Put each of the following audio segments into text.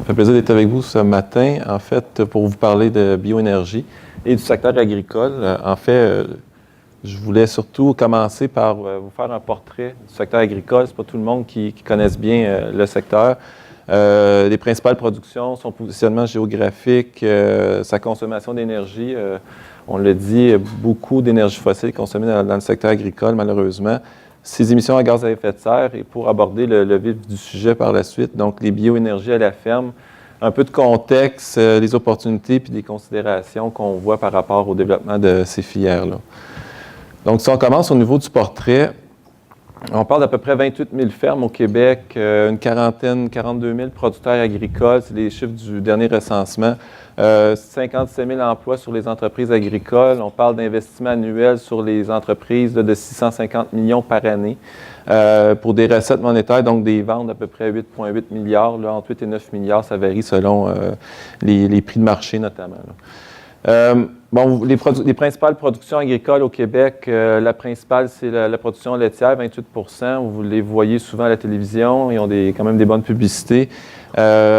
Ça fait plaisir d'être avec vous ce matin, en fait, pour vous parler de bioénergie et du secteur agricole. Je voulais surtout commencer par vous faire un portrait du secteur agricole. C'est pas tout le monde qui connaisse bien le secteur. Les principales productions, son positionnement géographique, sa consommation d'énergie. On le dit, beaucoup d'énergie fossile consommée dans le secteur agricole, malheureusement. Ses émissions à gaz à effet de serre, et pour aborder le vif du sujet par la suite, donc les bioénergies à la ferme, un peu de contexte, les opportunités puis des considérations qu'on voit par rapport au développement de ces filières-là. Donc, si on commence au niveau du portrait, on parle d'à peu près 28 000 fermes au Québec, une quarantaine, 42 000 producteurs agricoles, c'est les chiffres du dernier recensement. 57 000 emplois sur les entreprises agricoles. On parle d'investissements annuels sur les entreprises de 650 millions par année pour des recettes monétaires, donc des ventes d'à peu près 8,8 milliards. Là, entre 8 et 9 milliards, ça varie selon les prix de marché notamment. Les principales productions agricoles au Québec, la principale, c'est la production laitière, 28 %. Vous les voyez souvent à la télévision. Ils ont quand même des bonnes publicités.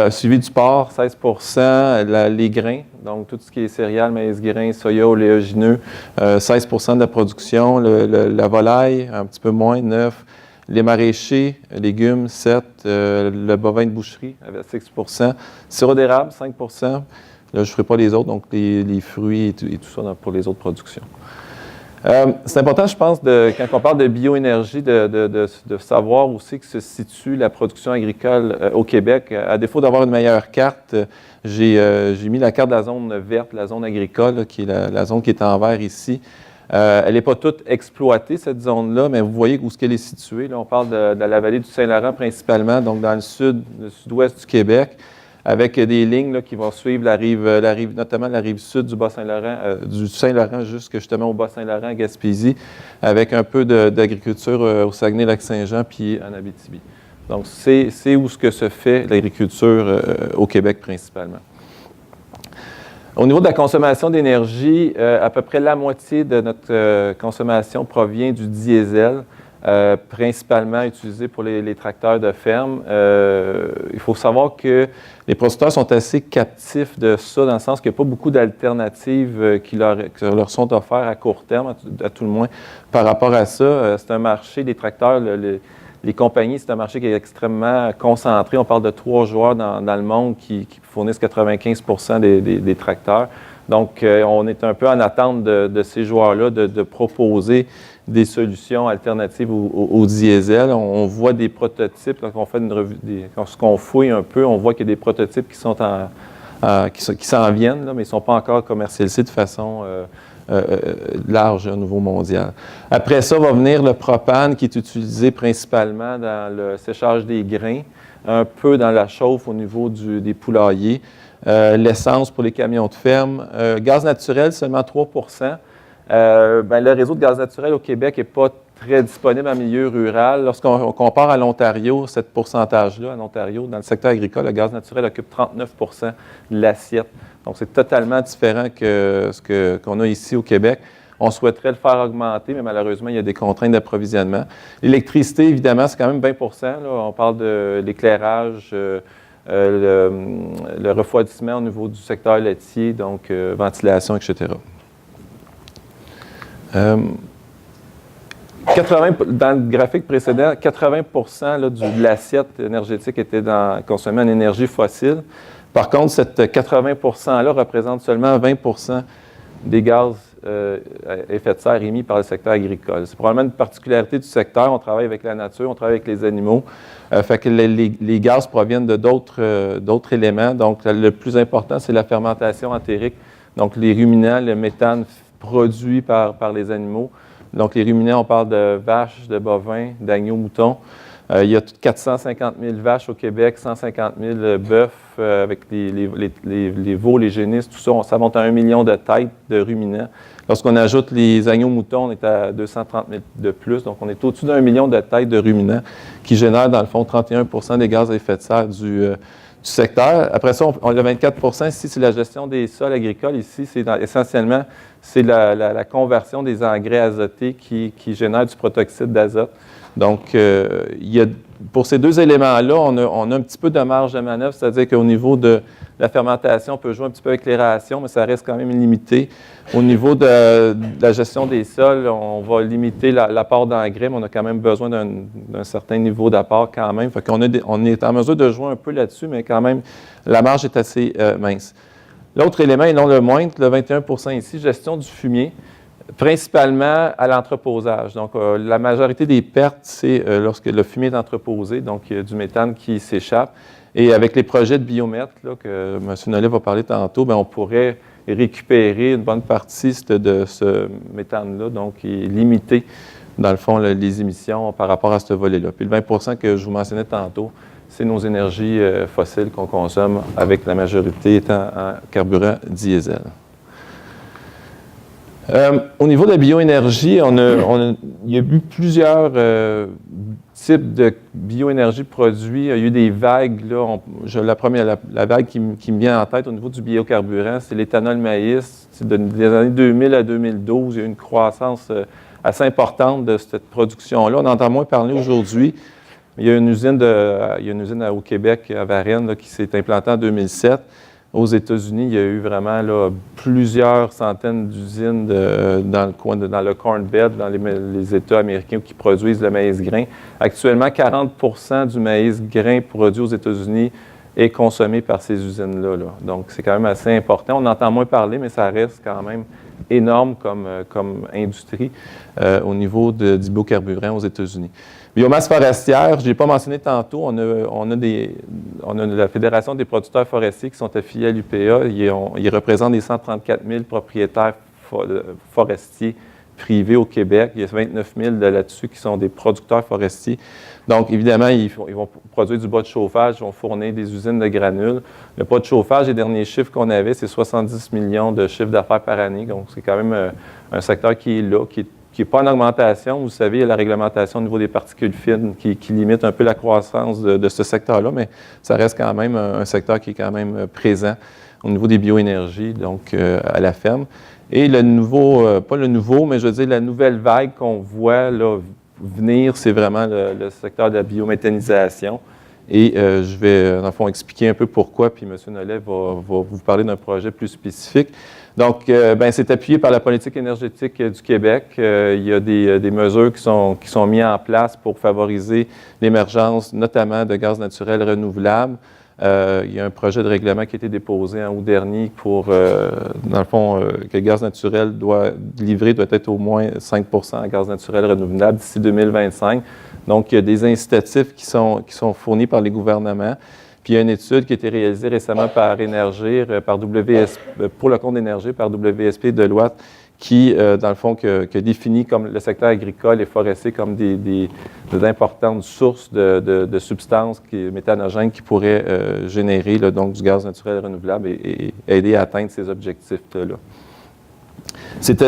Suivi du porc, 16 %. Les grains, donc tout ce qui est céréales, maïs, grains, soya, oléagineux, 16 % de la production. La volaille, un petit peu moins, 9 %. Les maraîchers, légumes, 7 %. Le bovin de boucherie, avec 6 %. Sirop d'érable, 5 %. Là, je ne ferai pas les autres, donc les fruits et tout ça pour les autres productions. C'est important, je pense, quand on parle de bioénergie, de savoir aussi que se situe la production agricole au Québec. À défaut d'avoir une meilleure carte, j'ai mis la carte de la zone verte, la zone agricole, là, qui est la zone qui est en vert ici. Elle n'est pas toute exploitée, cette zone-là, mais vous voyez où est-ce qu'elle est située. Là, on parle de la vallée du Saint-Laurent principalement, donc dans le sud-ouest du Québec, avec des lignes là, qui vont suivre notamment la rive sud du Bas-Saint-Laurent, du Saint-Laurent jusque justement au Bas-Saint-Laurent, à Gaspésie, avec un peu d'agriculture au Saguenay-Lac-Saint-Jean puis en Abitibi. Donc, c'est où ce que se fait l'agriculture au Québec principalement. Au niveau de la consommation d'énergie, à peu près la moitié de notre consommation provient du diesel. Principalement utilisé pour les tracteurs de ferme. Il faut savoir que les producteurs sont assez captifs de ça, dans le sens qu'il n'y a pas beaucoup d'alternatives qui leur sont offertes à court terme, à tout le moins, par rapport à ça. C'est un marché, les tracteurs, les compagnies, c'est un marché qui est extrêmement concentré. On parle de 3 joueurs dans le monde qui fournissent 95 % des tracteurs. Donc, on est un peu en attente de ces joueurs-là de proposer des solutions alternatives au diesel. On voit des prototypes, quand on fait une revue, lorsqu'on fouille un peu, on voit qu'il y a des prototypes qui s'en viennent, là, mais ils ne sont pas encore commercialisés de façon large au niveau mondial. Après ça, va venir le propane qui est utilisé principalement dans le séchage des grains, un peu dans la chauffe au niveau des poulaillers. L'essence pour les camions de ferme. Gaz naturel, seulement 3 %. Le réseau de gaz naturel au Québec n'est pas très disponible en milieu rural. Lorsqu'on compare à l'Ontario, ce pourcentage-là, en Ontario, dans le secteur agricole, le gaz naturel occupe 39 % de l'assiette. Donc, c'est totalement différent que qu'on a ici au Québec. On souhaiterait le faire augmenter, mais malheureusement, il y a des contraintes d'approvisionnement. L'électricité, évidemment, c'est quand même 20 %. Là. On parle de l'éclairage, le refroidissement au niveau du secteur laitier, donc ventilation, etc. Dans le graphique précédent, 80 % là, de l'assiette énergétique était consommée en énergie fossile. Par contre, cette 80 % là représente seulement 20 % des gaz à effet de serre émis par le secteur agricole. C'est probablement une particularité du secteur. On travaille avec la nature, on travaille avec les animaux. Fait que les gaz proviennent de d'autres éléments. Donc, le plus important, c'est la fermentation entérique. Donc, les ruminants, le méthane produit par les animaux. Donc, les ruminants, on parle de vaches, de bovins, d'agneaux, moutons. Il y a 450 000 vaches au Québec, 150 000 bœufs avec les veaux, les génisses, tout ça. Ça monte à 1 million de têtes de ruminants. Lorsqu'on ajoute les agneaux, moutons, on est à 230 000 de plus. Donc, on est au-dessus d'1 million de têtes de ruminants qui génèrent, dans le fond, 31 % des gaz à effet de serre du secteur. Après ça, on a 24 ici, c'est la gestion des sols agricoles. Ici, essentiellement, c'est la conversion des engrais azotés qui génèrent du protoxyde d'azote. Donc, pour ces deux éléments-là, on a un petit peu de marge de manœuvre, c'est-à-dire qu'au niveau de la fermentation, on peut jouer un petit peu avec l'aération, mais ça reste quand même limité. Au niveau de la gestion des sols, on va limiter l'apport d'engrais, mais on a quand même besoin d'un certain niveau d'apport quand même. Fait qu'on on est en mesure de jouer un peu là-dessus, mais quand même, la marge est assez mince. L'autre élément, et non le moindre, le 21 ici, gestion du fumier, principalement à l'entreposage. Donc, la majorité des pertes, c'est lorsque le fumier est entreposé, donc il y a du méthane qui s'échappe. Et avec les projets de biomètre, là, que M. Nollet va parler tantôt, bien, on pourrait récupérer une bonne partie de ce méthane-là, donc il est limité, dans le fond, les émissions par rapport à ce volet-là. Puis le 20 que je vous mentionnais tantôt, c'est nos énergies fossiles qu'on consomme, avec la majorité étant en carburant diesel. Au niveau de la bioénergie, il y a eu plusieurs types de bioénergie produits. Il y a eu des vagues. Là, la vague qui me vient en tête au niveau du biocarburant, c'est l'éthanol maïs. Des années 2000 à 2012, il y a eu une croissance assez importante de cette production-là. On entend moins parler aujourd'hui. Il y a une usine au Québec, à Varennes, là, qui s'est implantée en 2007. Aux États-Unis, il y a eu vraiment là, plusieurs centaines d'usines dans le Corn Belt, dans les États américains qui produisent le maïs grain. Actuellement, 40 du maïs grain produit aux États-Unis est consommé par ces usines-là. Là. Donc, c'est quand même assez important. On entend moins parler, mais ça reste quand même énorme comme industrie au niveau du biocarburant aux États-Unis. Biomasse forestière, je ne l'ai pas mentionné tantôt, on a la Fédération des producteurs forestiers qui sont affiliés à l'UPA. Ils représentent les 134 000 propriétaires forestiers privés au Québec. Il y a 29 000 là-dessus qui sont des producteurs forestiers. Donc, évidemment, ils vont produire du bois de chauffage, ils vont fournir des usines de granules. Le bois de chauffage, les derniers chiffres qu'on avait, c'est 70 millions de chiffres d'affaires par année. Donc, c'est quand même un secteur qui est là, qui n'est pas en augmentation. Vous savez, il y a la réglementation au niveau des particules fines qui limite un peu la croissance de ce secteur-là, mais ça reste quand même un secteur qui est quand même présent au niveau des bioénergies, donc à la ferme. Et le nouveau, pas le nouveau, mais je veux dire la nouvelle vague qu'on voit là, venir, c'est vraiment le secteur de la biométhanisation. Et je vais, dans le fond, expliquer un peu pourquoi, puis M. Nollet va vous parler d'un projet plus spécifique. Donc, c'est appuyé par la politique énergétique du Québec. Il y a des mesures qui sont mises en place pour favoriser l'émergence, notamment de gaz naturel renouvelable. Il y a un projet de règlement qui a été déposé en août dernier pour, dans le fond, que le gaz naturel livré doit être au moins 5 en gaz naturel renouvelable d'ici 2025. Donc, il y a des incitatifs qui sont fournis par les gouvernements. Puis, il y a une étude qui a été réalisée récemment par Énergir, pour le compte d'Énergir, par WSP Deloitte, qui, dans le fond, que définit comme le secteur agricole et forestier comme des importantes sources de substances méthanogènes qui pourraient générer là, donc, du gaz naturel renouvelable et aider à atteindre ces objectifs-là.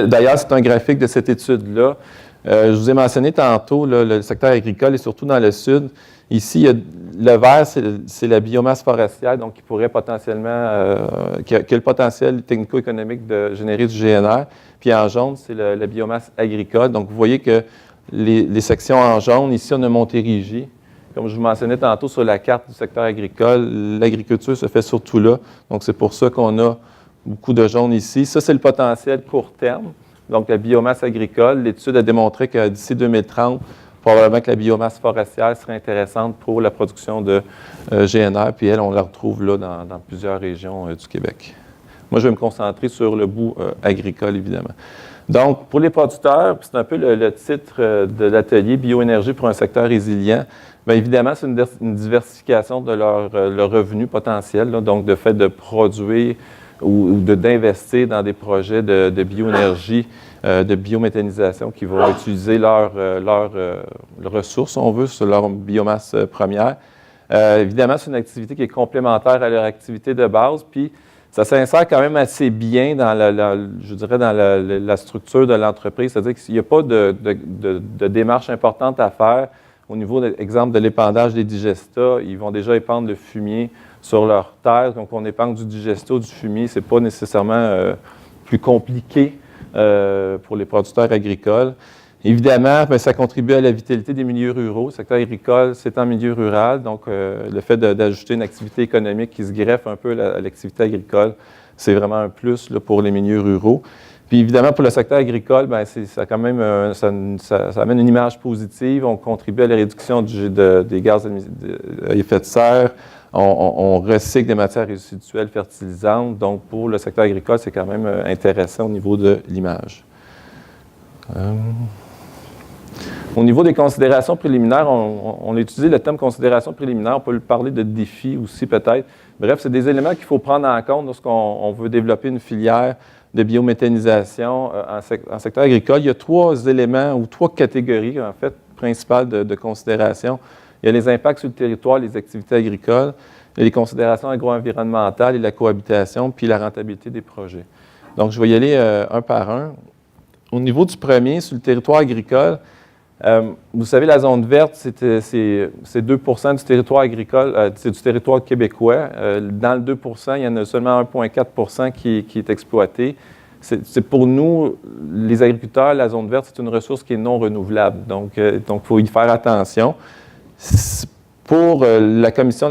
D'ailleurs, c'est un graphique de cette étude-là. Je vous ai mentionné tantôt là, le secteur agricole et surtout dans le sud. Ici, le vert, c'est la biomasse forestière, donc qui pourrait potentiellement, qui a le potentiel technico-économique de générer du GNR. Puis en jaune, c'est la biomasse agricole. Donc, vous voyez que les sections en jaune, ici, on a Montérégie. Comme je vous mentionnais tantôt sur la carte du secteur agricole, l'agriculture se fait surtout là. Donc, c'est pour ça qu'on a beaucoup de jaune ici. Ça, c'est le potentiel court terme. Donc, la biomasse agricole, l'étude a démontré que d'ici 2030, probablement que la biomasse forestière serait intéressante pour la production de GNR, puis elle, on la retrouve là dans plusieurs régions du Québec. Moi, je vais me concentrer sur le bout agricole, évidemment. Donc, pour les producteurs, c'est un peu le titre de l'atelier « Bioénergie pour un secteur résilient ». Bien évidemment, c'est une diversification de leur revenu potentiel, là, donc de fait de produire ou d'investir dans des projets de bioénergie, de biométhanisation qui vont utiliser leurs ressources, on veut, sur leur biomasse première. Évidemment, c'est une activité qui est complémentaire à leur activité de base, puis ça s'insère quand même assez bien dans je dirais dans la structure de l'entreprise, c'est-à-dire qu'il n'y a pas de démarche importante à faire. Au niveau, exemple, de l'épandage des digestats, ils vont déjà épandre le fumier sur leur terre. Donc, on épand du digestat ou du fumier. Ce n'est pas nécessairement plus compliqué pour les producteurs agricoles. Évidemment, bien, ça contribue à la vitalité des milieux ruraux. Le secteur agricole, c'est en milieu rural. Donc, le fait d'ajouter une activité économique qui se greffe un peu à l'activité agricole, c'est vraiment un plus là, pour les milieux ruraux. Puis évidemment, pour le secteur agricole, bien, ça, quand même, ça amène une image positive. On contribue à la réduction des gaz à effet de serre. On recycle des matières résiduelles fertilisantes. Donc, pour le secteur agricole, c'est quand même intéressant au niveau de l'image. Au niveau des considérations préliminaires, on a utilisé le terme considérations préliminaires. On peut parler de défis aussi peut-être. Bref, c'est des éléments qu'il faut prendre en compte lorsqu'on veut développer une filière de biométhanisation en secteur agricole. Il y a 3 éléments ou 3 catégories, en fait, principales de considération. Il y a les impacts sur le territoire, les activités agricoles, il y a les considérations agro-environnementales et la cohabitation, puis la rentabilité des projets. Donc, je vais y aller un par un. Au niveau du premier, sur le territoire agricole, vous savez, la zone verte, c'est 2 du territoire agricole, c'est du territoire québécois. Dans le 2 il y en a seulement 1,4 qui est exploité. C'est pour nous, les agriculteurs, la zone verte, c'est une ressource qui est non renouvelable. Donc, il faut y faire attention. Pour la Commission,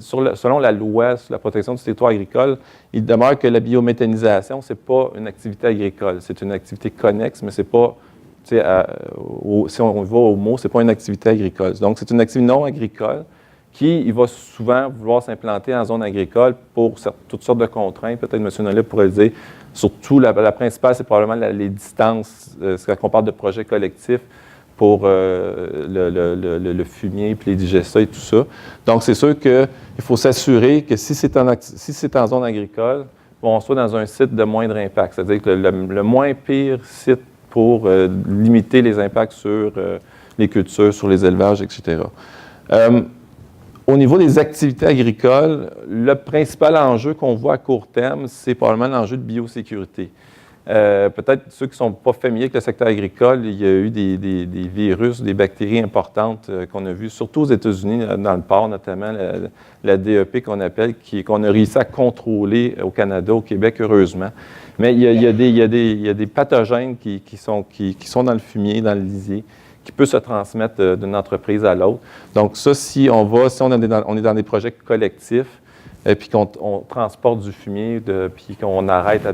selon la loi sur la protection du territoire agricole, il demeure que la biométhanisation, ce n'est pas une activité agricole. C'est une activité connexe, mais ce n'est pas, si on va au mot, ce n'est pas une activité agricole. Donc, c'est une activité non agricole qui va souvent vouloir s'implanter en zone agricole pour toutes sortes de contraintes. Peut-être M. Nollet pourrait le dire. Surtout, la principale, c'est probablement les distances, quand on parle de projets collectifs, pour le fumier, puis les digestats et tout ça. Donc, c'est sûr qu'il faut s'assurer que si c'est en zone agricole, on soit dans un site de moindre impact, c'est-à-dire que le moins pire site pour limiter les impacts sur les cultures, sur les élevages, etc. Au niveau des activités agricoles, le principal enjeu qu'on voit à court terme, c'est probablement l'enjeu de biosécurité. Peut-être ceux qui ne sont pas familiers avec le secteur agricole, il y a eu des virus, des bactéries importantes qu'on a vues, surtout aux États-Unis, dans le porc notamment, la DEP qu'on appelle, qu'on a réussi à contrôler au Canada, au Québec, heureusement. Mais il y a des pathogènes qui sont dans le fumier, dans le lisier, qui peuvent se transmettre d'une entreprise à l'autre. Donc ça, si on est dans des projets collectifs, puis qu'on transporte du fumier, puis qu'on arrête à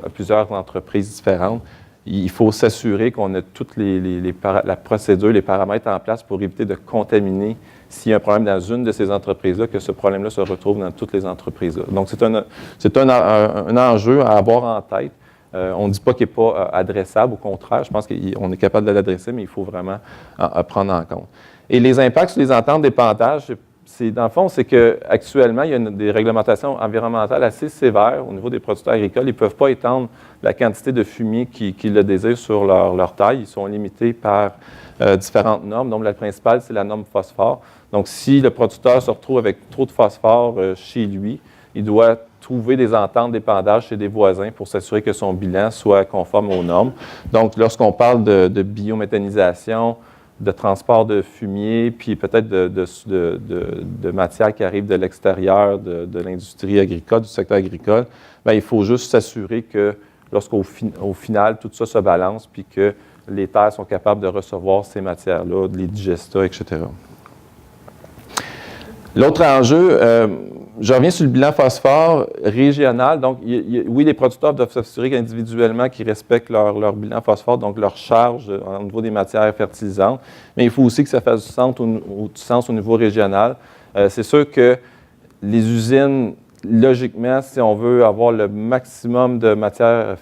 plusieurs entreprises différentes, il faut s'assurer qu'on a toute la procédure, les paramètres en place pour éviter de contaminer, s'il y a un problème dans une de ces entreprises-là, que ce problème-là se retrouve dans toutes les entreprises-là. Donc, c'est un enjeu à avoir en tête. On ne dit pas qu'il n'est pas adressable, au contraire, je pense qu'on est capable de l'adresser, mais il faut vraiment prendre en compte. Et les impacts sur les ententes d'épandage, dans le fond, c'est qu'actuellement, il y a des réglementations environnementales assez sévères au niveau des producteurs agricoles. Ils ne peuvent pas étendre la quantité de fumier qu'ils le désirent sur leur taille. Ils sont limités par différentes normes. Donc, la principale, c'est la norme phosphore. Donc, si le producteur se retrouve avec trop de phosphore chez lui, il doit trouver des ententes d'épandage chez des voisins pour s'assurer que son bilan soit conforme aux normes. Donc, lorsqu'on parle de biométhanisation, de transport de fumier, puis peut-être de matières qui arrivent de l'extérieur de l'industrie agricole, du secteur agricole, bien, il faut juste s'assurer que lorsqu'au final, tout ça se balance, puis que les terres sont capables de recevoir ces matières-là, les digestats, etc. L'autre enjeu, je reviens sur le bilan phosphore régional. Donc, oui, les producteurs doivent s'assurer individuellement qu'ils respectent leur bilan phosphore, donc leur charge au niveau des matières fertilisantes, mais il faut aussi que ça fasse du sens au niveau régional. C'est sûr que les usines, logiquement, si on veut avoir le maximum de matières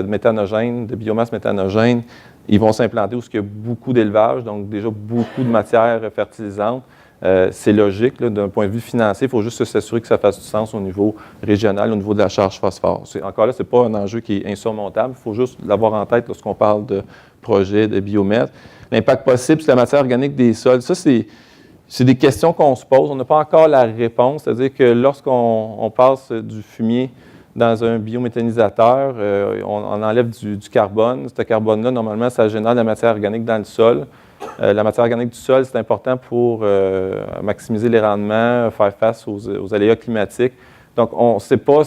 méthanogènes, de biomasse méthanogène, ils vont s'implanter où il y a beaucoup d'élevage, donc déjà beaucoup de matières fertilisantes. C'est logique, d'un point de vue financier, il faut juste s'assurer que ça fasse du sens au niveau régional, au niveau de la charge phosphore. Encore là, ce n'est pas un enjeu qui est insurmontable, il faut juste l'avoir en tête lorsqu'on parle de projet de biomètre. L'impact possible sur la matière organique des sols, ça, c'est des questions qu'on se pose. On n'a pas encore la réponse, c'est-à-dire que lorsqu'on passe du fumier dans un biométhanisateur, on enlève du carbone. Ce carbone-là, normalement, ça génère de la matière organique dans le sol. La matière organique du sol, c'est important pour maximiser les rendements, faire face aux aléas climatiques. Donc, on ne sait pas,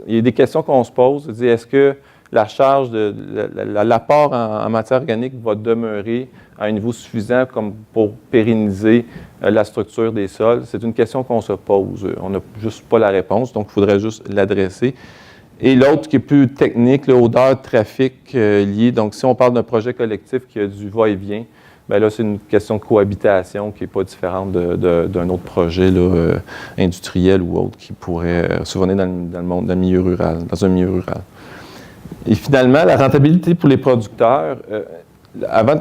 il y a des questions qu'on se pose, est-ce que la charge, l'apport en matière organique va demeurer à un niveau suffisant comme pour pérenniser la structure des sols? C'est une question qu'on se pose. On n'a juste pas la réponse, donc il faudrait juste l'adresser. Et l'autre qui est plus technique, odeur, trafic lié. Donc, si on parle d'un projet collectif qui a du va-et-vient, bien là, c'est une question de cohabitation qui n'est pas différente d'un autre projet là, industriel ou autre qui pourrait survenir dans le monde, dans un milieu rural. Et finalement, la rentabilité pour les producteurs, avant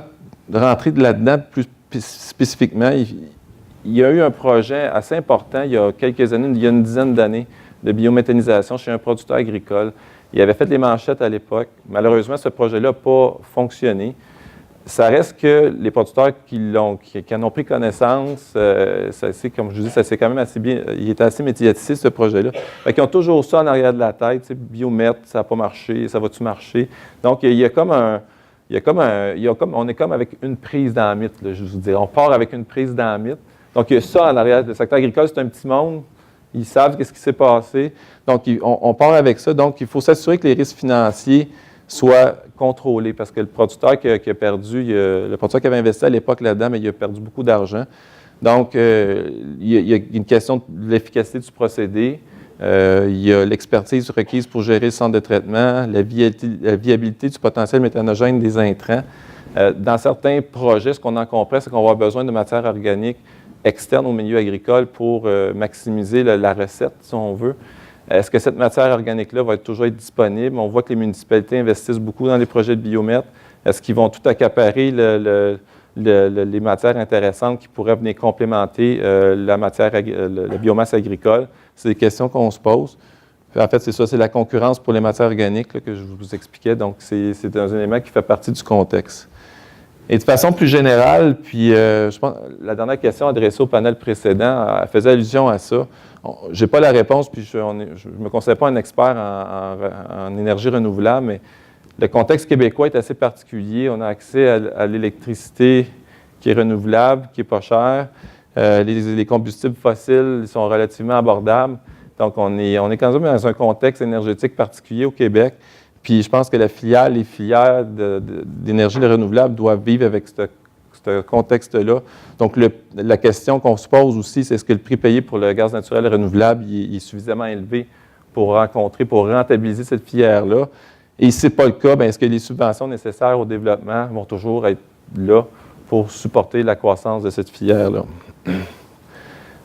de rentrer là-dedans plus spécifiquement, il y a eu un projet assez important il y a quelques années, il y a une dizaine d'années, de biométhanisation chez un producteur agricole. Il avait fait les manchettes à l'époque. Malheureusement, ce projet-là n'a pas fonctionné. Ça reste que les producteurs qui en ont pris connaissance, comme je vous dis, ça c'est quand même assez bien, il était assez médiatisé, ce projet-là. Ils ont toujours ça en arrière de la tête, biomètre, ça n'a pas marché, ça va-tu marcher? Donc, on est comme avec une prise dans la mythe, là, je vous dis. On part avec une prise dans la mythe. Donc, il y a ça en arrière. Le secteur agricole, c'est un petit monde. Ils savent qu'est-ce qui s'est passé. Donc, on part avec ça. Donc, il faut s'assurer que les risques financiers soient contrôlés parce que le producteur qui a perdu, le producteur qui avait investi à l'époque là-dedans, mais il a perdu beaucoup d'argent. Donc, il y a une question de l'efficacité du procédé. Il y a l'expertise requise pour gérer le centre de traitement, la viabilité du potentiel méthanogène des intrants. Dans certains projets, ce qu'on en comprend, c'est qu'on va avoir besoin de matière organique externe au milieu agricole pour maximiser la recette, si on veut. Est-ce que cette matière organique-là va toujours être disponible? On voit que les municipalités investissent beaucoup dans les projets de biomètre. Est-ce qu'ils vont tout accaparer les matières intéressantes qui pourraient venir complémenter la biomasse agricole? C'est des questions qu'on se pose. Puis en fait, c'est ça, c'est la concurrence pour les matières organiques là, que je vous expliquais. Donc, c'est un élément qui fait partie du contexte. Et de façon plus générale, puis je pense la dernière question adressée au panel précédent elle faisait allusion à ça. Je n'ai pas la réponse, puis je ne me considère pas un expert en énergie renouvelable, mais le contexte québécois est assez particulier. On a accès à l'électricité qui est renouvelable, qui n'est pas chère. Les combustibles fossiles sont relativement abordables. Donc, on est quand même dans un contexte énergétique particulier au Québec. Puis, je pense que les filières d'énergie renouvelable doivent vivre avec ce contexte-là. Donc, la question qu'on se pose aussi, c'est est-ce que le prix payé pour le gaz naturel renouvelable est suffisamment élevé pour rentabiliser cette filière-là? Et si ce n'est pas le cas, bien, est-ce que les subventions nécessaires au développement vont toujours être là pour supporter la croissance de cette filière-là?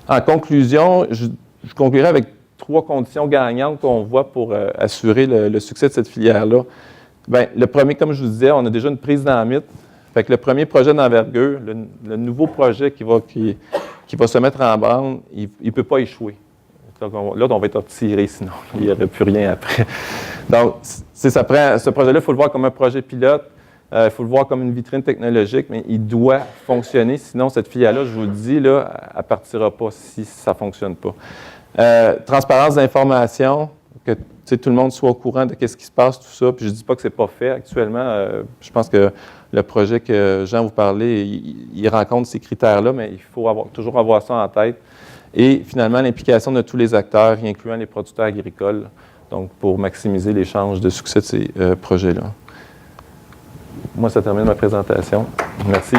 En conclusion, je conclurai avec 3 conditions gagnantes qu'on voit pour assurer le succès de cette filière-là. Bien, le premier, comme je vous disais, on a déjà une prise dans la mythe. Fait que le premier projet d'envergure, le nouveau projet qui va se mettre en branle, il ne peut pas échouer. Là, on va être retiré, sinon il n'y aurait plus rien après. Donc, ce projet-là, il faut le voir comme un projet pilote. Il faut le voir comme une vitrine technologique, mais il doit fonctionner. Sinon, cette filière-là, je vous le dis, là, elle ne partira pas si ça ne fonctionne pas. Transparence d'information, que tout le monde soit au courant de ce qui se passe, tout ça. Puis je ne dis pas que ce n'est pas fait actuellement. Je pense que le projet que Jean vous parlait, il rencontre ces critères-là, mais il faut toujours avoir ça en tête. Et finalement, l'implication de tous les acteurs, y incluant les producteurs agricoles, donc pour maximiser les chances de succès de ces projets-là. Moi, ça termine ma présentation. Merci.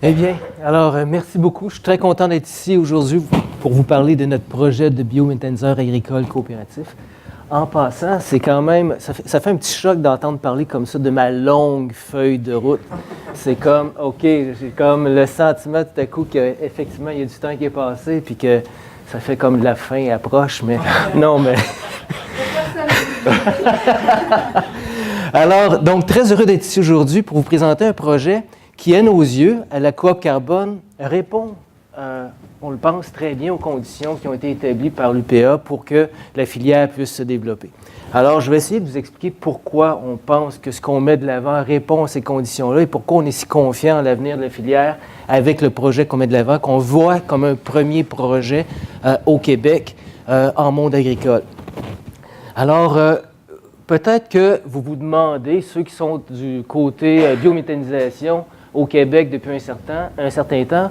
Eh bien, alors, merci beaucoup. Je suis très content d'être ici aujourd'hui pour vous parler de notre projet de biométhaniseur agricole coopératif. En passant, c'est quand même, ça fait un petit choc d'entendre parler comme ça de ma longue feuille de route. C'est comme, OK, j'ai comme le sentiment tout à coup qu'effectivement, il y a du temps qui est passé puis que ça fait comme la fin approche, mais non, mais... Alors, donc, très heureux d'être ici aujourd'hui pour vous présenter un projet qui, à nos yeux, à la coop carbone, répond, on le pense très bien, aux conditions qui ont été établies par l'UPA pour que la filière puisse se développer. Alors, je vais essayer de vous expliquer pourquoi on pense que ce qu'on met de l'avant répond à ces conditions-là et pourquoi on est si confiant en l'avenir de la filière avec le projet qu'on met de l'avant, qu'on voit comme un premier projet au Québec en monde agricole. Alors, peut-être que vous vous demandez, ceux qui sont du côté biométhanisation, au Québec depuis un certain temps,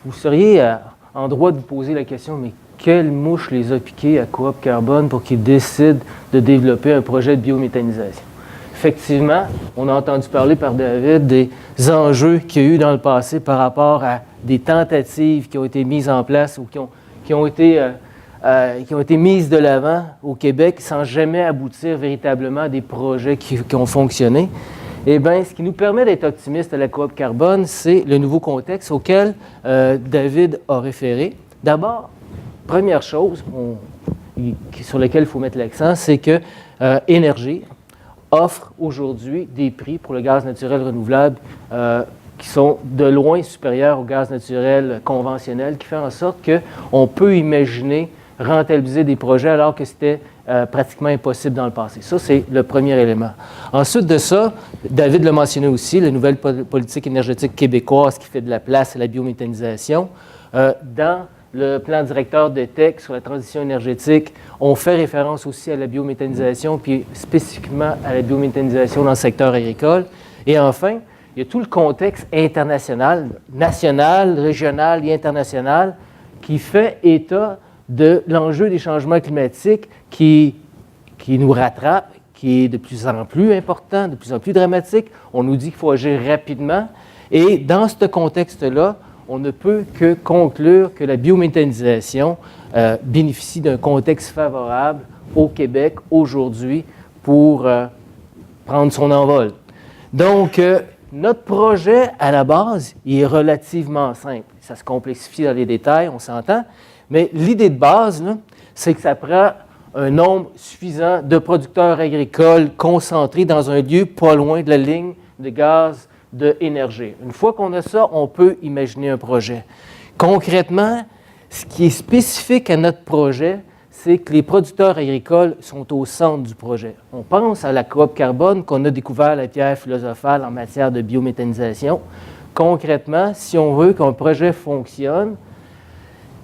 vous seriez en droit de vous poser la question, mais quelle mouche les a piqués à Coop Carbone pour qu'ils décident de développer un projet de biométhanisation? Effectivement, on a entendu parler par David des enjeux qu'il y a eu dans le passé par rapport à des tentatives qui ont été mises en place ou qui ont été mises de l'avant au Québec sans jamais aboutir véritablement à des projets qui ont fonctionné. Eh bien, ce qui nous permet d'être optimistes à la Coop Carbone, c'est le nouveau contexte auquel David a référé. D'abord, première chose sur laquelle il faut mettre l'accent, c'est que Énergie offre aujourd'hui des prix pour le gaz naturel renouvelable qui sont de loin supérieurs au gaz naturel conventionnel, qui fait en sorte qu'on peut imaginer rentabiliser des projets alors que c'était pratiquement impossible dans le passé. Ça, c'est le premier élément. Ensuite de ça, David l'a mentionné aussi, la nouvelle politique énergétique québécoise qui fait de la place à la biométhanisation. Dans le plan directeur de TEC sur la transition énergétique, on fait référence aussi à la biométhanisation, puis spécifiquement à la biométhanisation dans le secteur agricole. Et enfin, il y a tout le contexte international, national, régional et international qui fait état de l'enjeu des changements climatiques qui nous rattrape, qui est de plus en plus important, de plus en plus dramatique. On nous dit qu'il faut agir rapidement. Et dans ce contexte-là, on ne peut que conclure que la biométhanisation bénéficie d'un contexte favorable au Québec aujourd'hui pour prendre son envol. Donc, notre projet, à la base, il est relativement simple. Ça se complexifie dans les détails, on s'entend, mais l'idée de base, là, c'est que ça prend un nombre suffisant de producteurs agricoles concentrés dans un lieu pas loin de la ligne de gaz d'énergie. Une fois qu'on a ça, on peut imaginer un projet. Concrètement, ce qui est spécifique à notre projet, c'est que les producteurs agricoles sont au centre du projet. On pense à la Coop Carbone qu'on a découvert la pierre philosophale en matière de biométhanisation. Concrètement, si on veut qu'un projet fonctionne,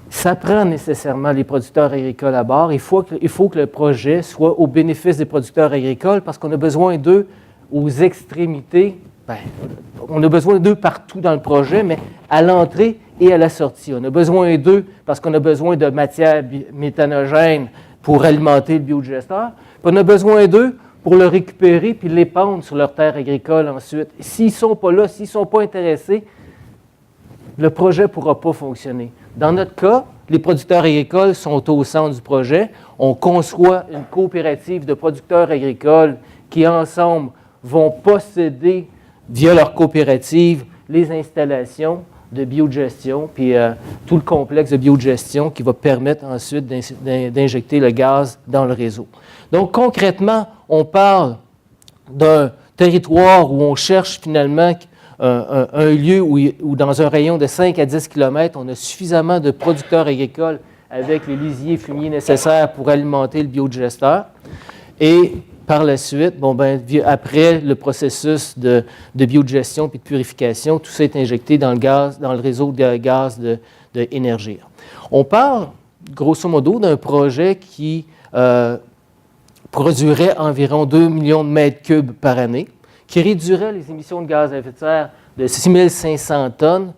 ça prend nécessairement les producteurs agricoles à bord. Il faut que le projet soit au bénéfice des producteurs agricoles parce qu'on a besoin d'eux aux extrémités. Bien, on a besoin d'eux partout dans le projet, mais à l'entrée et à la sortie. On a besoin d'eux parce qu'on a besoin de matières méthanogènes pour alimenter le biodigesteur. Puis on a besoin d'eux pour le récupérer puis l'épandre sur leur terre agricole ensuite. S'ils ne sont pas là, s'ils ne sont pas intéressés, le projet ne pourra pas fonctionner. Dans notre cas, les producteurs agricoles sont au centre du projet. On conçoit une coopérative de producteurs agricoles qui, ensemble, vont posséder, via leur coopérative, les installations de biogestion, puis tout le complexe de biogestion qui va permettre ensuite d'injecter le gaz dans le réseau. Donc, concrètement, on parle d'un territoire où on cherche finalement un lieu où dans un rayon de 5 à 10 km, on a suffisamment de producteurs agricoles avec les lisiers fumiers nécessaires pour alimenter le biodigesteur. Et par la suite, après le processus de biodigestion puis de purification, tout ça est injecté dans le réseau de gaz d'énergie. On parle, grosso modo, d'un projet qui produirait environ 2 millions de mètres cubes par année, qui réduirait les émissions de gaz à effet de serre de 6500 tonnes,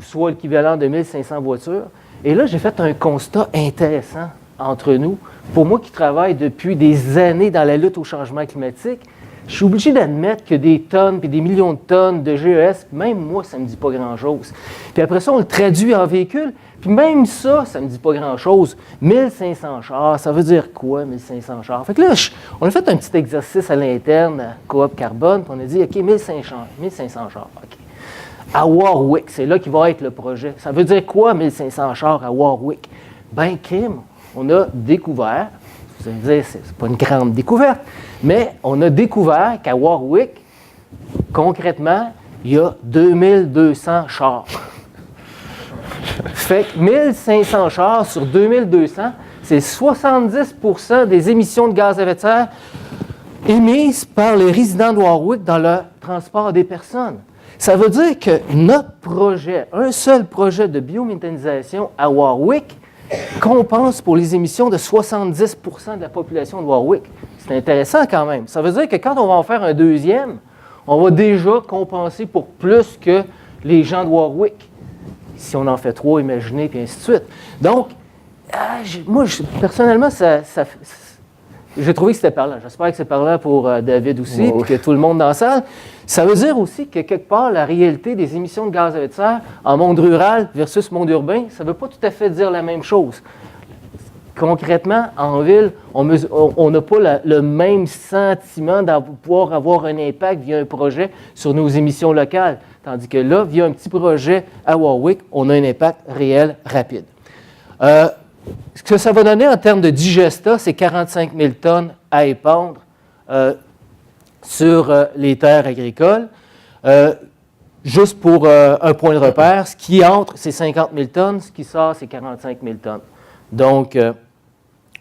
soit l'équivalent de 1500 voitures. Et là, j'ai fait un constat intéressant entre nous. Pour moi qui travaille depuis des années dans la lutte au changement climatique, je suis obligé d'admettre que des tonnes puis des millions de tonnes de GES, même moi, ça ne me dit pas grand-chose. Puis après ça, on le traduit en véhicule, puis même ça, ça ne me dit pas grand-chose. 1500 chars, ça veut dire quoi, 1500 chars? Fait que là, on a fait un petit exercice à l'interne, à Coop Carbone, puis on a dit, OK, 1500 chars, OK. À Warwick, c'est là qu'il va être le projet. Ça veut dire quoi, 1500 chars à Warwick? Ben, crime, on a découvert, vous allez dire, c'est pas une grande découverte, mais on a découvert qu'à Warwick, concrètement, il y a 2200 chars. Fait que 1500 chars sur 2200, c'est 70% des émissions de gaz à effet de serre émises par les résidents de Warwick dans le transport des personnes. Ça veut dire que notre projet, un seul projet de biométhanisation à Warwick, compense pour les émissions de 70% de la population de Warwick. C'est intéressant quand même. Ça veut dire que quand on va en faire un deuxième, on va déjà compenser pour plus que les gens de Warwick. Si on en fait 3, imaginez, puis ainsi de suite. Donc, personnellement, j'ai trouvé que c'était parlant. J'espère que c'est parlant pour David aussi, puis que tout le monde dans la salle. Ça veut dire aussi que quelque part, la réalité des émissions de gaz à effet de serre en monde rural versus monde urbain, ça ne veut pas tout à fait dire la même chose. Concrètement, en ville, on n'a pas le même sentiment de pouvoir avoir un impact via un projet sur nos émissions locales. Tandis que là, via un petit projet à Warwick, on a un impact réel rapide. Ce que ça va donner en termes de digesta, c'est 45 000 tonnes à épandre sur les terres agricoles. Juste pour un point de repère, ce qui entre, c'est 50 000 tonnes, ce qui sort, c'est 45 000 tonnes. Donc,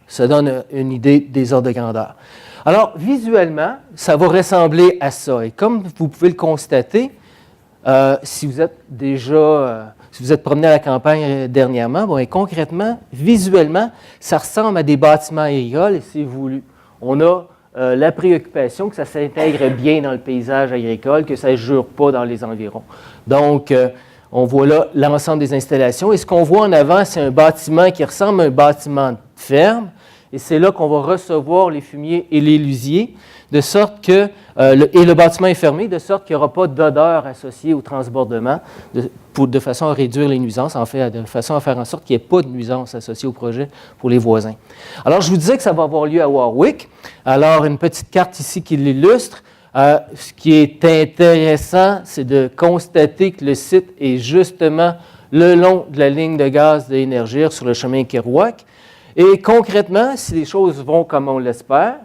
ça donne une idée des ordres de grandeur. Alors, visuellement, ça va ressembler à ça. Et comme vous pouvez le constater, si vous êtes promené à la campagne dernièrement, bon, et concrètement, visuellement, ça ressemble à des bâtiments agricoles et c'est voulu. On a la préoccupation que ça s'intègre bien dans le paysage agricole, que ça ne jure pas dans les environs. Donc, on voit là l'ensemble des installations. Et ce qu'on voit en avant, c'est un bâtiment qui ressemble à un bâtiment de ferme. Et c'est là qu'on va recevoir les fumiers et les lusiers, de sorte que, et le bâtiment est fermé, de sorte qu'il n'y aura pas d'odeur associée au transbordement, de façon à réduire les nuisances, en fait, de façon à faire en sorte qu'il n'y ait pas de nuisances associées au projet pour les voisins. Alors, je vous disais que ça va avoir lieu à Warwick. Alors, une petite carte ici qui l'illustre. Ce qui est intéressant, c'est de constater que le site est justement le long de la ligne de gaz d'Énergir sur le chemin Kerouac. Et concrètement, si les choses vont comme on l'espère,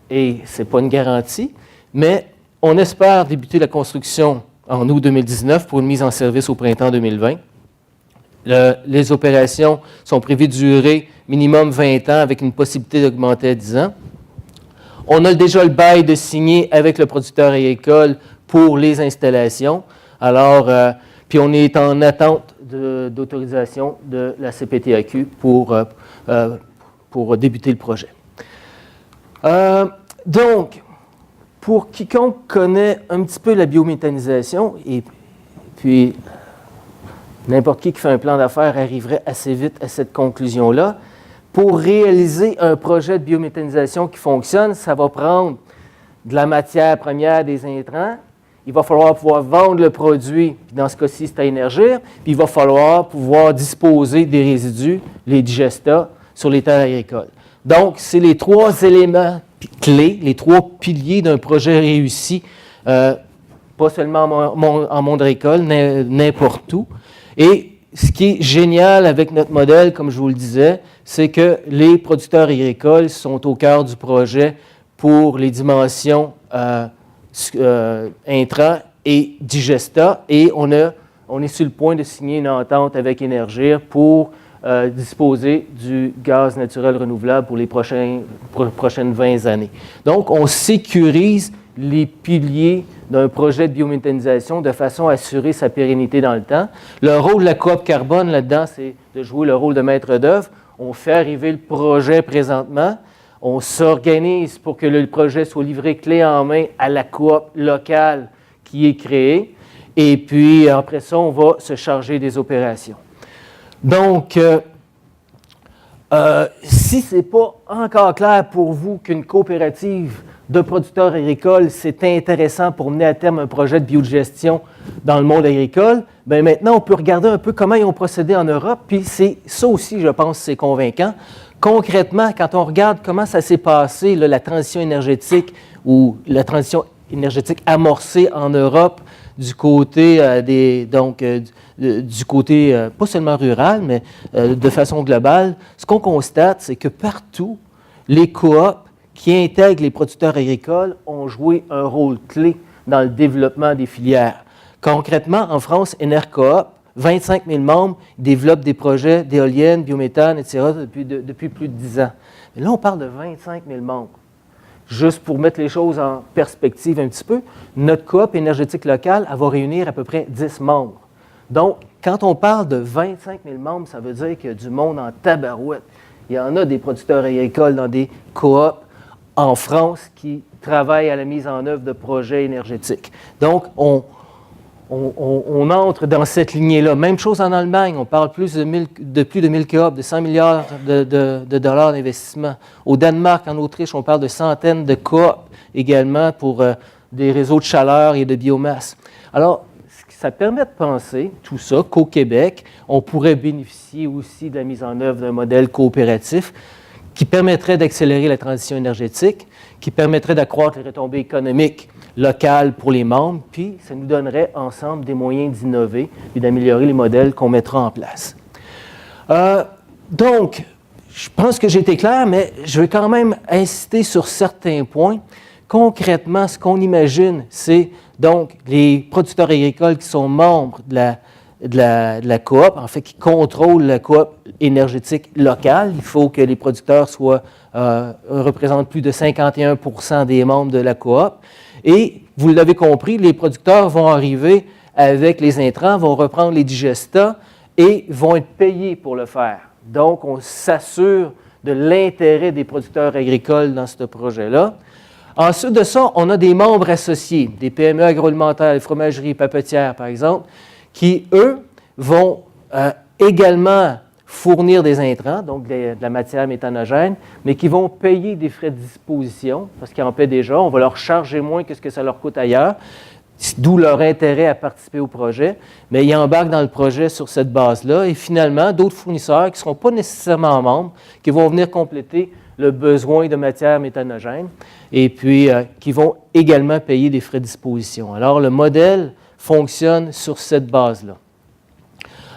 et ce n'est pas une garantie, mais on espère débuter la construction en août 2019 pour une mise en service au printemps 2020. Les opérations sont prévues de durer minimum 20 ans avec une possibilité d'augmenter à 10 ans. On a déjà le bail de signer avec le producteur agricole pour les installations. Alors, puis on est en attente d'autorisation de la CPTAQ pour débuter le projet. Donc, pour quiconque connaît un petit peu la biométhanisation, et puis n'importe qui fait un plan d'affaires arriverait assez vite à cette conclusion-là, pour réaliser un projet de biométhanisation qui fonctionne, ça va prendre de la matière première, des intrants. Il va falloir pouvoir vendre le produit, puis dans ce cas-ci, c'est à Énergir, puis il va falloir pouvoir disposer des résidus, les digestats, sur les terres agricoles. Donc, c'est les 3 éléments clés, les 3 piliers d'un projet réussi, pas seulement en monde agricole, n'importe où. Et ce qui est génial avec notre modèle, comme je vous le disais, c'est que les producteurs agricoles sont au cœur du projet pour les dimensions intrants et digesta, et on est sur le point de signer une entente avec Énergir pour disposer du gaz naturel renouvelable pour les prochaines 20 années. Donc, on sécurise les piliers d'un projet de biométhanisation de façon à assurer sa pérennité dans le temps. Le rôle de la coop carbone là-dedans, c'est de jouer le rôle de maître d'œuvre. On fait arriver le projet présentement. On s'organise pour que le projet soit livré clé en main à la coop locale qui est créée. Et puis, après ça, on va se charger des opérations. Donc, si ce n'est pas encore clair pour vous qu'une coopérative de producteurs agricoles, c'est intéressant pour mener à terme un projet de biogestion dans le monde agricole, bien maintenant, on peut regarder un peu comment ils ont procédé en Europe, puis c'est ça aussi, je pense, c'est convaincant. Concrètement, quand on regarde comment ça s'est passé, là, la transition énergétique ou la transition énergétique amorcée en Europe du côté du côté pas seulement rural, mais de façon globale, ce qu'on constate, c'est que partout, les coops qui intègrent les producteurs agricoles ont joué un rôle clé dans le développement des filières. Concrètement, en France, Enercoop, 25 000 membres, développent des projets d'éoliennes, biométhane, etc. depuis plus de 10 ans. Mais là, on parle de 25 000 membres. Juste pour mettre les choses en perspective un petit peu, notre coop énergétique locale, elle va réunir à peu près 10 membres. Donc, quand on parle de 25 000 membres, ça veut dire qu'il y a du monde en tabarouette. Il y en a des producteurs agricoles dans des coops en France qui travaillent à la mise en œuvre de projets énergétiques. Donc, on entre dans cette lignée-là. Même chose en Allemagne, on parle de plus de 1000 coop, de 100 milliards de dollars d'investissement. Au Danemark, en Autriche, on parle de centaines de coop également pour des réseaux de chaleur et de biomasse. Alors, ça permet de penser, tout ça, qu'au Québec, on pourrait bénéficier aussi de la mise en œuvre d'un modèle coopératif qui permettrait d'accélérer la transition énergétique, qui permettrait d'accroître les retombées économiques locales pour les membres, puis ça nous donnerait ensemble des moyens d'innover et d'améliorer les modèles qu'on mettra en place. Donc, je pense que j'ai été clair, mais je vais quand même insister sur certains points. Concrètement, ce qu'on imagine, c'est donc les producteurs agricoles qui sont membres de la coop, en fait, qui contrôlent la coop énergétique locale. Il faut que les producteurs représentent plus de 51% des membres de la coop. Et, vous l'avez compris, les producteurs vont arriver avec les intrants, vont reprendre les digestats et vont être payés pour le faire. Donc, on s'assure de l'intérêt des producteurs agricoles dans ce projet-là. Ensuite de ça, on a des membres associés, des PME agroalimentaires, les fromageries, papetières, par exemple, qui, eux, vont également fournir des intrants, donc de la matière méthanogène, mais qui vont payer des frais de disposition, parce qu'ils en paient déjà. On va leur charger moins que ce que ça leur coûte ailleurs, d'où leur intérêt à participer au projet. Mais ils embarquent dans le projet sur cette base-là. Et finalement, d'autres fournisseurs qui ne seront pas nécessairement membres, qui vont venir compléter le besoin de matière méthanogène, et puis qui vont également payer des frais de disposition. Alors, le modèle fonctionne sur cette base-là.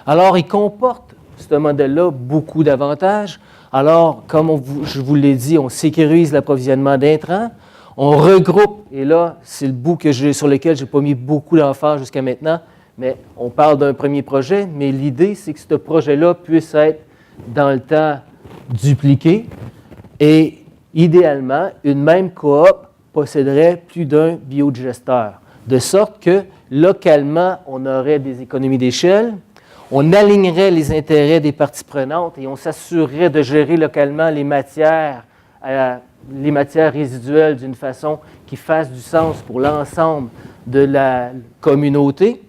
Alors, il comporte, ce modèle-là, beaucoup d'avantages. Alors, comme je vous l'ai dit, on sécurise l'approvisionnement d'intrants, on regroupe, et là, c'est le bout sur lequel je n'ai pas mis beaucoup d'emphase jusqu'à maintenant, mais on parle d'un premier projet, mais l'idée, c'est que ce projet-là puisse être, dans le temps, dupliqué, et idéalement, une même coop posséderait plus d'un biodigesteur, de sorte que, localement, on aurait des économies d'échelle, on alignerait les intérêts des parties prenantes et on s'assurerait de gérer localement les matières résiduelles d'une façon qui fasse du sens pour l'ensemble de la communauté.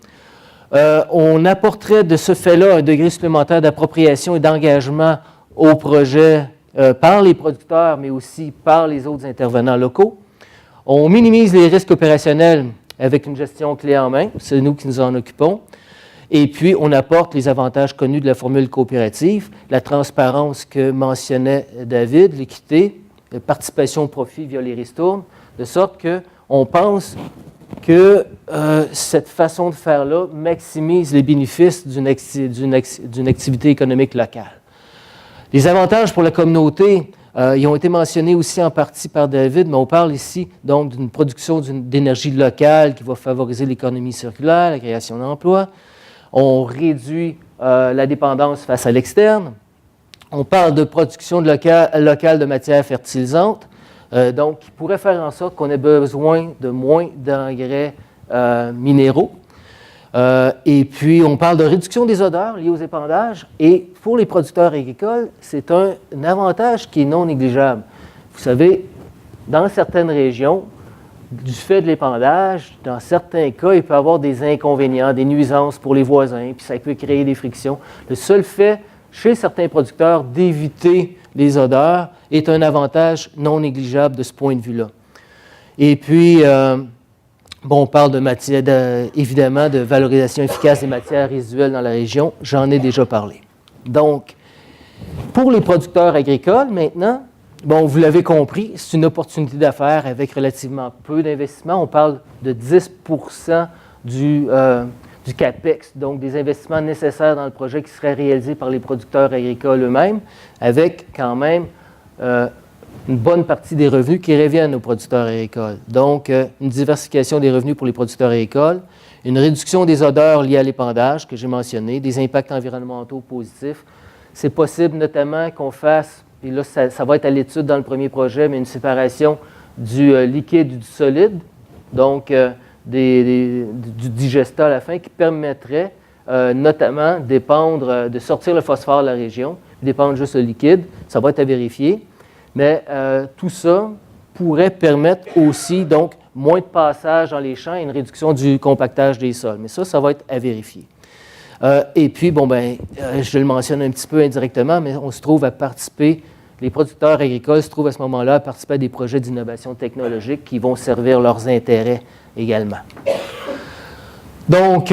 On apporterait de ce fait-là un degré supplémentaire d'appropriation et d'engagement au projet par les producteurs, mais aussi par les autres intervenants locaux. On minimise les risques opérationnels avec une gestion clé en main, c'est nous qui nous en occupons. Et puis, on apporte les avantages connus de la formule coopérative, la transparence que mentionnait David, l'équité, la participation au profit via les ristournes, de sorte qu'on pense que cette façon de faire-là maximise les bénéfices d'une activité économique locale. Les avantages pour la communauté, ils ont été mentionnés aussi en partie par David, mais on parle ici donc d'une production d'énergie locale qui va favoriser l'économie circulaire, la création d'emplois. On réduit la dépendance face à l'externe. On parle de production locale de matières fertilisantes, donc qui pourrait faire en sorte qu'on ait besoin de moins d'engrais minéraux. Et puis, on parle de réduction des odeurs liées aux épandages. Et pour les producteurs agricoles, c'est un avantage qui est non négligeable. Vous savez, dans certaines régions, du fait de l'épandage, dans certains cas, il peut y avoir des inconvénients, des nuisances pour les voisins, puis ça peut créer des frictions. Le seul fait, chez certains producteurs, d'éviter les odeurs est un avantage non négligeable de ce point de vue-là. Et puis, on parle évidemment de valorisation efficace des matières résiduelles dans la région. J'en ai déjà parlé. Donc, pour les producteurs agricoles, maintenant, vous l'avez compris, c'est une opportunité d'affaires avec relativement peu d'investissement. On parle de 10 du CAPEX, donc des investissements nécessaires dans le projet qui seraient réalisés par les producteurs agricoles eux-mêmes, avec quand même une bonne partie des revenus qui reviennent aux producteurs agricoles. Donc, une diversification des revenus pour les producteurs agricoles, une réduction des odeurs liées à l'épandage que j'ai mentionné, des impacts environnementaux positifs. C'est possible notamment qu'on fasse, et là, ça va être à l'étude dans le premier projet, mais une séparation du liquide et du solide, donc du digestat à la fin, qui permettrait notamment de sortir le phosphore de la région, d'épandre juste le liquide. Ça va être à vérifier. Mais tout ça pourrait permettre aussi, donc, moins de passage dans les champs et une réduction du compactage des sols. Mais ça va être à vérifier. Et puis, je le mentionne un petit peu indirectement, mais on se trouve à participer, les producteurs agricoles se trouvent à ce moment-là à participer à des projets d'innovation technologique qui vont servir leurs intérêts également. Donc,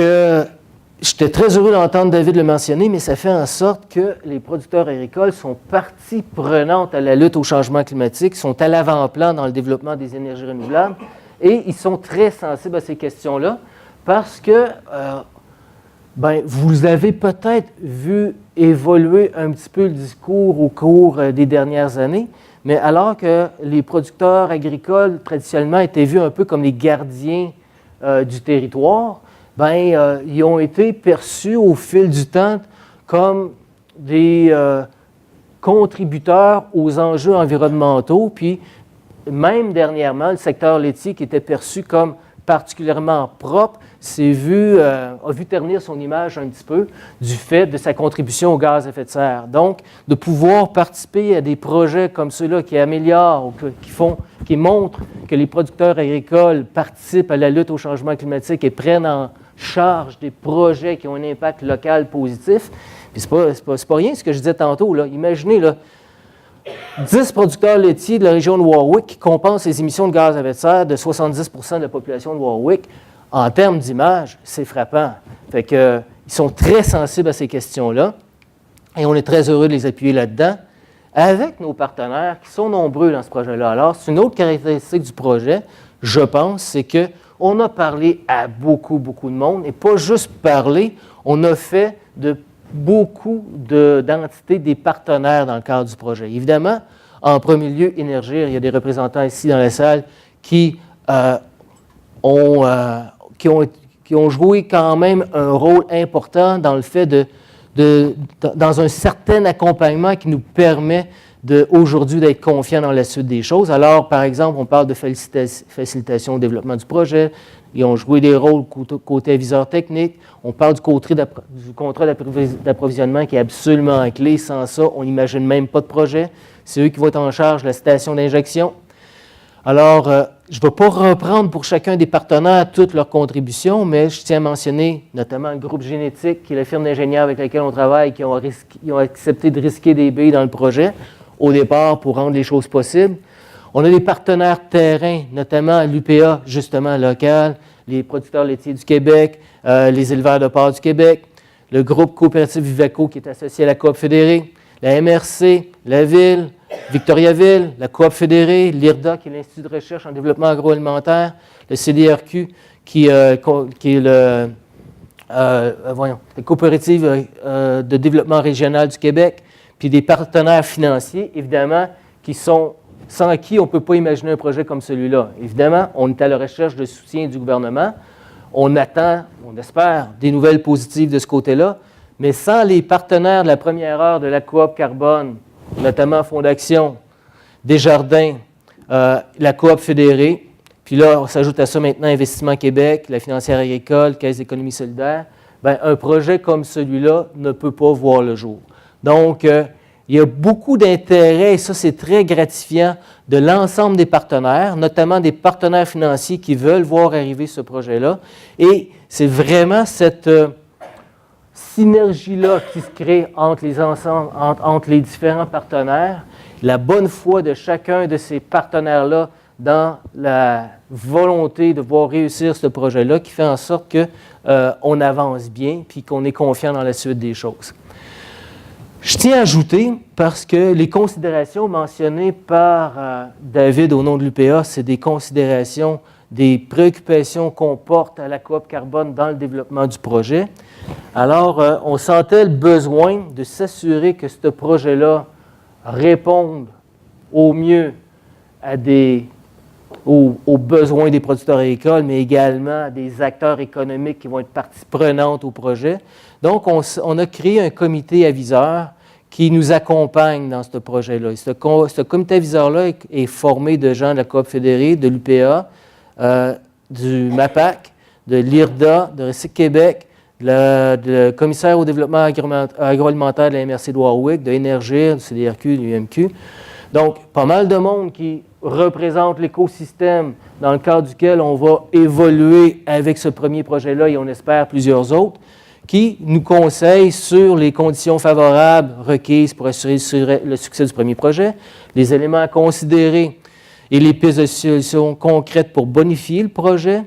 j'étais très heureux d'entendre David le mentionner, mais ça fait en sorte que les producteurs agricoles sont partie prenante à la lutte au changement climatique, sont à l'avant-plan dans le développement des énergies renouvelables, et ils sont très sensibles à ces questions-là parce que vous avez peut-être vu évoluer un petit peu le discours au cours des dernières années, mais alors que les producteurs agricoles traditionnellement étaient vus un peu comme les gardiens du territoire, ils ont été perçus au fil du temps comme des contributeurs aux enjeux environnementaux, puis même dernièrement, le secteur laitier qui était perçu comme particulièrement propre a vu ternir son image un petit peu du fait de sa contribution aux gaz à effet de serre. Donc, de pouvoir participer à des projets comme ceux-là qui améliorent ou qui montrent que les producteurs agricoles participent à la lutte au changement climatique et prennent en charge des projets qui ont un impact local positif. Puis c'est pas rien ce que je disais tantôt, là. Imaginez, là, 10 producteurs laitiers de la région de Warwick qui compensent les émissions de gaz à effet de serre de 70 % de la population de Warwick. En termes d'image, c'est frappant. Fait que, ils sont très sensibles à ces questions-là et on est très heureux de les appuyer là-dedans avec nos partenaires qui sont nombreux dans ce projet-là. Alors, c'est une autre caractéristique du projet, je pense, c'est qu'on a parlé à beaucoup de monde et pas juste parler, on a fait de beaucoup d'entités, des partenaires dans le cadre du projet. Évidemment, en premier lieu, Énergir, il y a des représentants ici dans la salle qui ont joué quand même un rôle important dans le fait dans un certain accompagnement qui nous permet aujourd'hui d'être confiants dans la suite des choses. Alors, par exemple, on parle de facilitation au développement du projet. Ils ont joué des rôles côté aviseur technique. On parle du contrat d'approvisionnement qui est absolument clé. Sans ça, on n'imagine même pas de projet. C'est eux qui vont être en charge de la station d'injection. Alors, je ne vais pas reprendre pour chacun des partenaires toutes leurs contributions, mais je tiens à mentionner notamment le groupe Génétique, qui est la firme d'ingénieurs avec laquelle on travaille, qui ont accepté de risquer des billes dans le projet au départ pour rendre les choses possibles. On a des partenaires terrain, notamment l'UPA, justement local, les producteurs laitiers du Québec, les éleveurs de porc du Québec, le groupe coopératif Vivaco qui est associé à la Coop fédérée, la MRC, la Ville, Victoriaville, la Coop fédérée, l'IRDA qui est l'Institut de recherche en développement agroalimentaire, le CDRQ qui est la coopérative de développement régional du Québec, puis des partenaires financiers, évidemment, sans qui on ne peut pas imaginer un projet comme celui-là. Évidemment, on est à la recherche de soutien du gouvernement. On attend, on espère, des nouvelles positives de ce côté-là, mais sans les partenaires de la première heure de la Coop Carbone, notamment Fonds d'Action, Desjardins, la Coop fédérée, puis là, on s'ajoute à ça maintenant Investissement Québec, la financière agricole, Caisse d'économie solidaire, un projet comme celui-là ne peut pas voir le jour. Donc, il y a beaucoup d'intérêt, et ça c'est très gratifiant, de l'ensemble des partenaires, notamment des partenaires financiers qui veulent voir arriver ce projet-là. Et c'est vraiment cette synergie-là qui se crée entre les différents partenaires, la bonne foi de chacun de ces partenaires-là dans la volonté de voir réussir ce projet-là qui fait en sorte qu'on avance bien puis qu'on est confiant dans la suite des choses. Je tiens à ajouter, parce que les considérations mentionnées par David au nom de l'UPA, c'est des considérations, des préoccupations qu'on porte à la Coop Carbone dans le développement du projet. Alors, on sentait le besoin de s'assurer que ce projet-là réponde au mieux aux besoins des producteurs agricoles, mais également des acteurs économiques qui vont être partie prenante au projet. Donc, on a créé un comité aviseur qui nous accompagne dans ce projet-là. Ce comité aviseur-là est formé de gens de la Coop fédérée, de l'UPA, du MAPAC, de l'IRDA, de Recyc Québec, de commissaire au développement agroalimentaire de la MRC de Warwick, de Énergir, du CDRQ, du UMQ. Donc, pas mal de monde qui représente l'écosystème dans le cadre duquel on va évoluer avec ce premier projet-là et on espère plusieurs autres, qui nous conseillent sur les conditions favorables requises pour assurer le succès du premier projet, les éléments à considérer et les pistes de solutions concrètes pour bonifier le projet,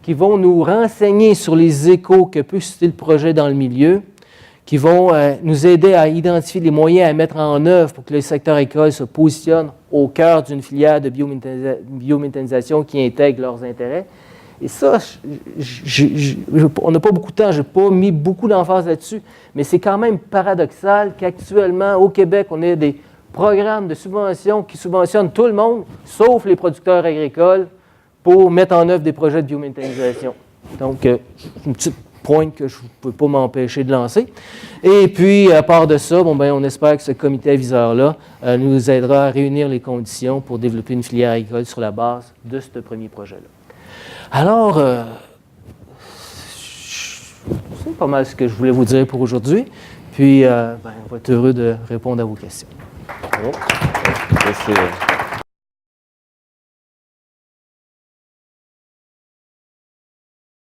qui vont nous renseigner sur les échos que peut susciter le projet dans le milieu, qui vont nous aider à identifier les moyens à mettre en œuvre pour que le secteur agricole se positionne au cœur d'une filière de biométhanisation qui intègre leurs intérêts. Et ça, on n'a pas beaucoup de temps, je n'ai pas mis beaucoup d'emphase là-dessus, mais c'est quand même paradoxal qu'actuellement, au Québec, on ait des programmes de subvention qui subventionnent tout le monde, sauf les producteurs agricoles, pour mettre en œuvre des projets de biométhanisation. Donc, une petite pointe que je ne peux pas m'empêcher de lancer. Et puis, à part de ça, on espère que ce comité aviseur-là nous aidera à réunir les conditions pour développer une filière agricole sur la base de ce premier projet-là. Alors, c'est pas mal ce que je voulais vous dire pour aujourd'hui. Puis, on va être heureux de répondre à vos questions. Merci.